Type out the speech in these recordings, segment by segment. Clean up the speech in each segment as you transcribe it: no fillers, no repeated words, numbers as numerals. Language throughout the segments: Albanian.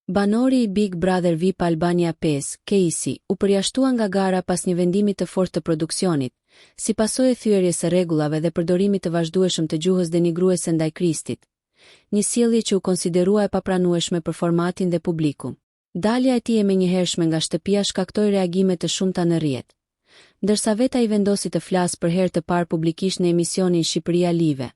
Banori i Big Brother VIP Albania 5, Casey, u përjashtua nga gara pas një vendimi të fortë të produksionit, si pasojë e thyerjes së rregullave dhe përdorimit të vazhdueshëm të gjuhës denigruese ndaj Kristit. Një sjellje që u konsiderua e papranueshme për formatin dhe publikun. Dalja e tij e menjëhershme nga shtëpia shkaktoi reagime të shumta në rrjet. Ndërsa vetë ai vendosi të flasë për herë të parë publikisht në emisionin Shqipëria Live,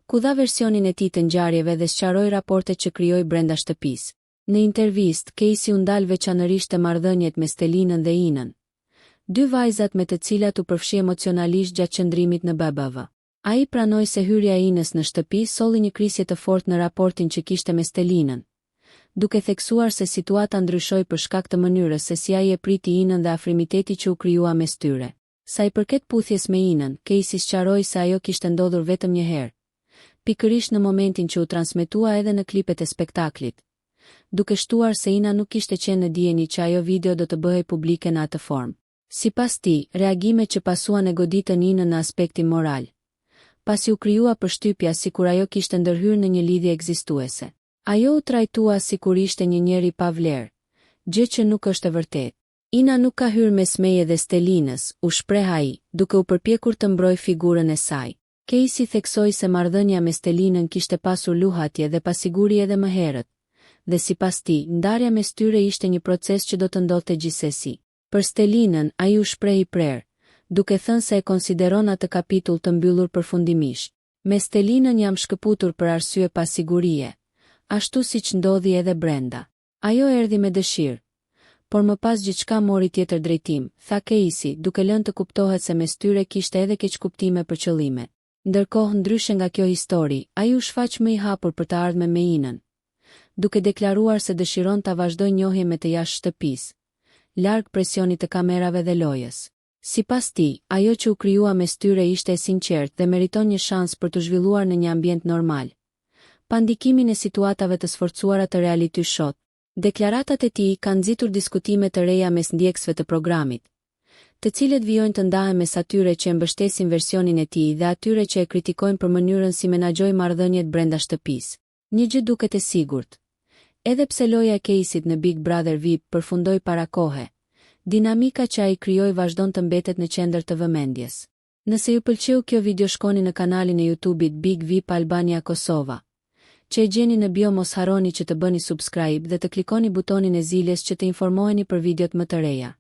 ku dha versionin e tij të ngjarjeve dhe sqaroi raportet që krijoi brenda shtëpisë. Në intervistë, Casey u ndal veçanërisht te marrëdhëniet me Stelinën dhe Inën, dy vajzat me të cilat u përfshi emocionalisht gjatë qëndrimit në BBV. Ai pranoi se hyrja e Inës në shtëpi solli një krisje të fortë në raportin që kishte me Stelinën, duke theksuar se situata ndryshoi për shkak të mënyrës se si ai e priti Inën dhe afrimiteti që u krijua mes tyre. Sa i përket puthjes me Inën, Casey sqaroi se ajo kishte ndodhur vetëm një herë, pikërisht në momentin që u transmetua edhe në klipet e spektaklit, duke shtuar se Ina nuk kishte qenë në dijeni që ajo video do të bëhej publike në atë formë. Sipas tij, reagimet që pasuan e goditën Inën në aspektin moral, pasi u krijua përshtypja sikur ajo kishte ndërhyrë në një lidhje ekzistuese. Ajo u trajtua sikur ishte një njeri pa vlerë, gjë që nuk është e vërtetë. Ina nuk ka hyrë mes meje dhe Stelinës, u shpreh ai, duke u përpjekur të mbrojë figurën e saj. Casey theksoi se marrëdhënia me Stelinën kishte pasur luhatje dhe pasiguri edhe më herët, dhe sipas tij, ndarja mes tyre ishte një proces që do të ndodhte gjithsesi. Për Stelinën, ai u shpreh i prerë, duke thënë se e konsideron atë kapitull të mbyllur përfundimisht. Me Stelinën jam shkëputur për arsye pasigurie, ashtu siç ndodhi edhe brenda. Ajo erdhi me dëshirë, por më pas gjithçka mori tjetër drejtim, tha Casey, duke lënë të kuptohet se mes tyre kishte edhe keqkuptime për qëllime. Ndërkohë, ndryshe nga kjo histori, ai u shfaq më i hapur për të ardhmen me Inën, duke deklaruar se dëshiron ta vazhdojë njohje me të jashtë shtëpisë, larg presionit të kamerave dhe lojës. Sipas tij, ajo që u krijua mes tyre ishte e sinqertë dhe meriton një shans për të zhvilluar në një ambient normal, pa ndikimin e situatave të sforcuara të reality show. Deklaratat e tij kanë nxitur diskutime të reja mes ndjekësve të programit, të cilët vijojnë të ndahen mes atyre që e mbështesin versionin e tij dhe atyre që e kritikojnë për mënyrën si menaxhoi marrëdhëniet brenda shtëpisë. Një gjë duket e sigurt. Edhe pse loja e Caseyt në Big Brother VIP përfundoi para kohe, dinamika që ai krijoi vazhdon të mbetet në qendër të vëmendjes. Nëse ju pëlqeu kjo video, shkoni në kanalin e YouTube-it Big VIP Albania Kosova, që e gjeni në bio. Mos harroni që të bëni subscribe dhe të klikoni butonin e ziljes që të informoheni për videot më të reja.